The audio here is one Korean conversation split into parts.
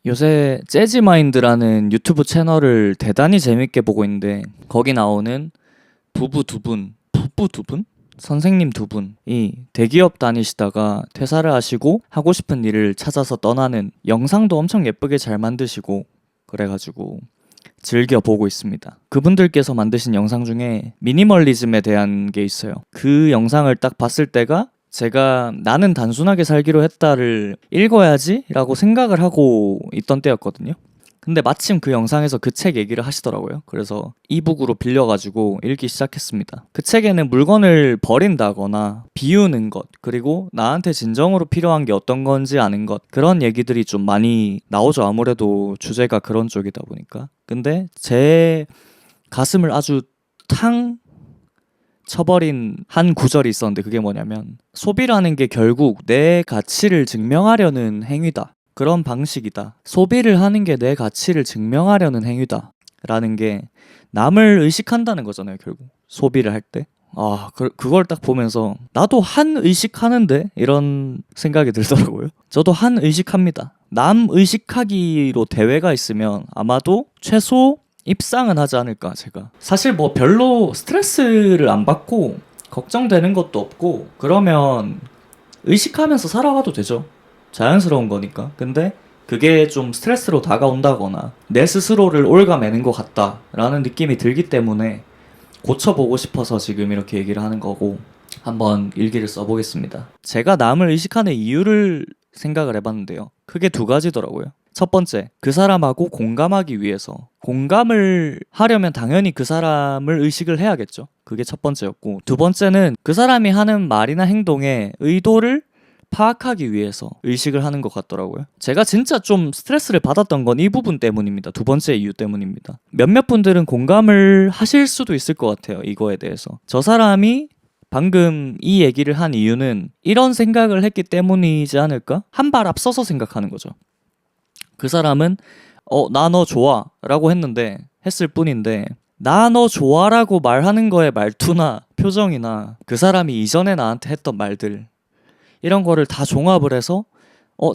요새 재즈마인드라는 유튜브 채널을 대단히 재밌게 보고 있는데 거기 나오는 부부 두 분? 선생님 두 분이 대기업 다니시다가 퇴사를 하시고 하고 싶은 일을 찾아서 떠나는 영상도 엄청 예쁘게 잘 만드시고 그래가지고 즐겨 보고 있습니다. 그분들께서 만드신 영상 중에 미니멀리즘에 대한 게 있어요. 그 영상을 딱 봤을 때가 제가 나는 단순하게 살기로 했다를 읽어야지 라고 생각을 하고 있던 때였거든요. 근데 마침 그 영상에서 그 책 얘기를 하시더라고요. 그래서 이북으로 빌려가지고 읽기 시작했습니다. 그 책에는 물건을 버린다거나 비우는 것, 그리고 나한테 진정으로 필요한 게 어떤 건지 아는 것, 그런 얘기들이 좀 많이 나오죠. 아무래도 주제가 그런 쪽이다 보니까. 근데 제 가슴을 아주 탕 쳐버린 한 구절이 있었는데 그게 뭐냐면 소비라는 게 결국 내 가치를 증명하려는 행위다. 그런 방식이다. 소비를 하는 게 내 가치를 증명하려는 행위다. 라는 게 남을 의식한다는 거잖아요, 결국. 소비를 할 때. 그걸 딱 보면서 나도 한 의식하는데? 이런 생각이 들더라고요. 저도 한 의식합니다. 남 의식하기로 대회가 있으면 아마도 최소 입상은 하지 않을까, 제가. 사실 뭐 별로 스트레스를 안 받고 걱정되는 것도 없고 그러면 의식하면서 살아가도 되죠. 자연스러운 거니까. 근데 그게 좀 스트레스로 다가온다거나 내 스스로를 옭아매는 것 같다라는 느낌이 들기 때문에 고쳐보고 싶어서 지금 이렇게 얘기를 하는 거고 한번 일기를 써보겠습니다. 제가 남을 의식하는 이유를 생각을 해봤는데요. 크게 두 가지더라고요. 첫 번째, 그 사람하고 공감하기 위해서. 공감을 하려면 당연히 그 사람을 의식을 해야겠죠. 그게 첫 번째였고, 두 번째는 그 사람이 하는 말이나 행동의 의도를 파악하기 위해서 의식을 하는 것 같더라고요. 제가 진짜 좀 스트레스를 받았던 건 이 부분 때문입니다. 두 번째 이유 때문입니다. 몇몇 분들은 공감을 하실 수도 있을 것 같아요. 이거에 대해서. 저 사람이 방금 이 얘기를 한 이유는 이런 생각을 했기 때문이지 않을까? 한 발 앞서서 생각하는 거죠. 그 사람은 나 너 좋아 라고 했을 뿐인데 나 너 좋아라고 말하는 거에 말투나 표정이나 그 사람이 이전에 나한테 했던 말들 이런 거를 다 종합을 해서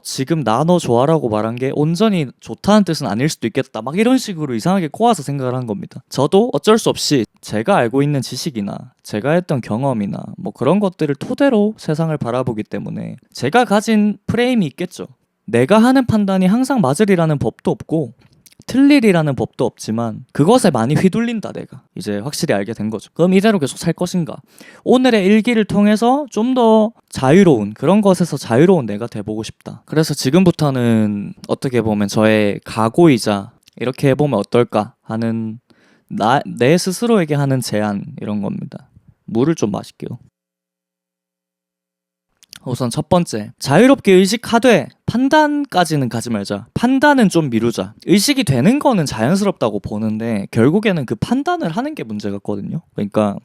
지금 나 너 좋아라고 말한 게 온전히 좋다는 뜻은 아닐 수도 있겠다 막 이런 식으로 이상하게 꼬아서 생각을 한 겁니다. 저도 어쩔 수 없이 제가 알고 있는 지식이나 제가 했던 경험이나 뭐 그런 것들을 토대로 세상을 바라보기 때문에 제가 가진 프레임이 있겠죠. 내가 하는 판단이 항상 맞으리라는 법도 없고 틀리리라는 법도 없지만 그것에 많이 휘둘린다 내가 이제 확실히 알게 된 거죠. 그럼 이대로 계속 살 것인가? 오늘의 일기를 통해서 좀 더 자유로운 그런 것에서 자유로운 내가 돼보고 싶다. 그래서 지금부터는 어떻게 보면 저의 각오이자 이렇게 해보면 어떨까 하는 내 스스로에게 하는 제안 이런 겁니다. 물을 좀 마실게요. 우선 첫 번째, 자유롭게 의식하되 판단까지는 가지 말자. 판단은 좀 미루자. 의식이 되는 거는 자연스럽다고 보는데 결국에는 그 판단을 하는 게 문제 같거든요. 그러니까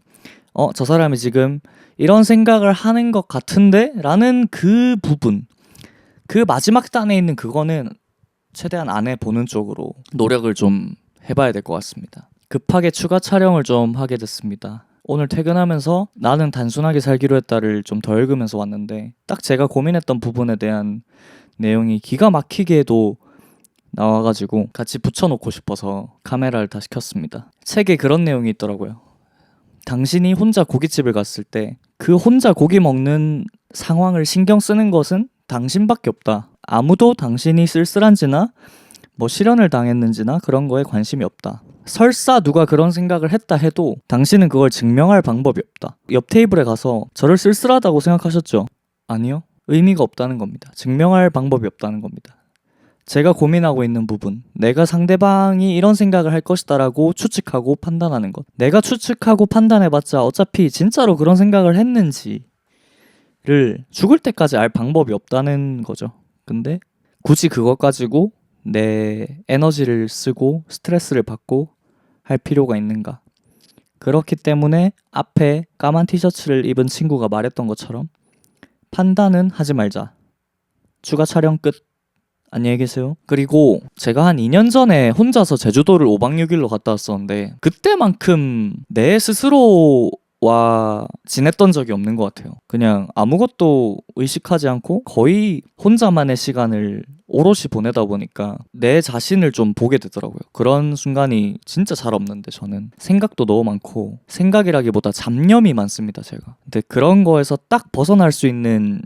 저 사람이 지금 이런 생각을 하는 것 같은데? 라는 그 부분, 그 마지막 단에 있는 그거는 최대한 안 해보는 쪽으로 노력을 좀 해봐야 될 것 같습니다. 급하게 추가 촬영을 좀 하게 됐습니다. 오늘 퇴근하면서 나는 단순하게 살기로 했다를 좀 더 읽으면서 왔는데 딱 제가 고민했던 부분에 대한 내용이 기가 막히게도 나와가지고 같이 붙여놓고 싶어서 카메라를 다시 켰습니다. 책에 그런 내용이 있더라고요. 당신이 혼자 고깃집을 갔을 때 그 혼자 고기 먹는 상황을 신경 쓰는 것은 당신밖에 없다. 아무도 당신이 쓸쓸한지나 뭐 실현을 당했는지나 그런 거에 관심이 없다. 설사 누가 그런 생각을 했다 해도 당신은 그걸 증명할 방법이 없다. 옆 테이블에 가서 저를 쓸쓸하다고 생각하셨죠? 아니요. 의미가 없다는 겁니다. 증명할 방법이 없다는 겁니다. 제가 고민하고 있는 부분, 내가 상대방이 이런 생각을 할 것이다 라고 추측하고 판단하는 것. 내가 추측하고 판단해봤자 어차피 진짜로 그런 생각을 했는지를 죽을 때까지 알 방법이 없다는 거죠. 근데 굳이 그것 가지고 내 에너지를 쓰고 스트레스를 받고 할 필요가 있는가? 그렇기 때문에 앞에 까만 티셔츠를 입은 친구가 말했던 것처럼 판단은 하지 말자. 추가 촬영 끝. 안녕히 계세요. 그리고 제가 한 2년 전에 혼자서 제주도를 5박 6일로 갔다 왔었는데 그때만큼 내 스스로 와 지냈던 적이 없는 것 같아요. 그냥 아무것도 의식하지 않고 거의 혼자만의 시간을 오롯이 보내다 보니까 내 자신을 좀 보게 되더라고요. 그런 순간이 진짜 잘 없는데 저는 생각도 너무 많고 생각이라기보다 잡념이 많습니다, 제가. 근데 그런 거에서 딱 벗어날 수 있는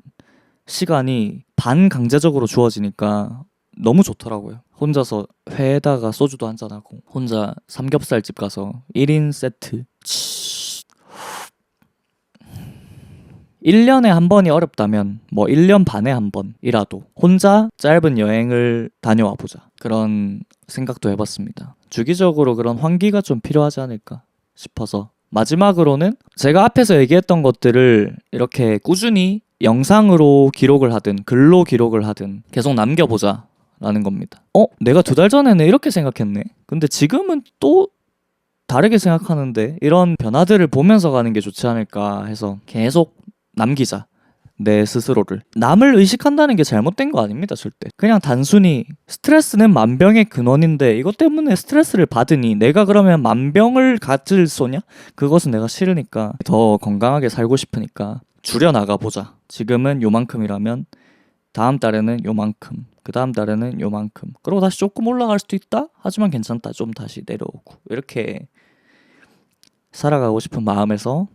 시간이 반강제적으로 주어지니까 너무 좋더라고요. 혼자서 회에다가 소주도 한잔하고 혼자 삼겹살집 가서 1인 세트 1년에 한 번이 어렵다면 뭐 1년 반에 한 번이라도 혼자 짧은 여행을 다녀와 보자. 그런 생각도 해봤습니다. 주기적으로 그런 환기가 좀 필요하지 않을까 싶어서 마지막으로는 제가 앞에서 얘기했던 것들을 이렇게 꾸준히 영상으로 기록을 하든 글로 기록을 하든 계속 남겨보자 라는 겁니다. 내가 2달 전에는 이렇게 생각했네. 근데 지금은 또 다르게 생각하는데 이런 변화들을 보면서 가는 게 좋지 않을까 해서 계속 남기자. 내 스스로를. 남을 의식한다는 게 잘못된 거 아닙니다, 절대. 그냥 단순히 스트레스는 만병의 근원인데 이것 때문에 스트레스를 받으니 내가 그러면 만병을 가질 소냐? 그것은 내가 싫으니까 더 건강하게 살고 싶으니까 줄여나가 보자. 지금은 요만큼이라면 다음 달에는 요만큼, 그 다음 달에는 요만큼, 그리고 다시 조금 올라갈 수도 있다? 하지만 괜찮다. 좀 다시 내려오고 이렇게 살아가고 싶은 마음에서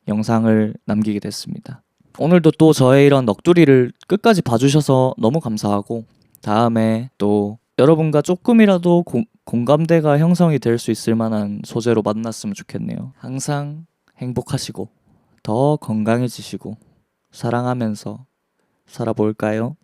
영상을 남기게 됐습니다. 오늘도 또 저의 이런 넋두리를 끝까지 봐주셔서 너무 감사하고 다음에 또 여러분과 조금이라도 공감대가 형성이 될 수 있을 만한 소재로 만났으면 좋겠네요. 항상 행복하시고 더 건강해지시고 사랑하면서 살아볼까요?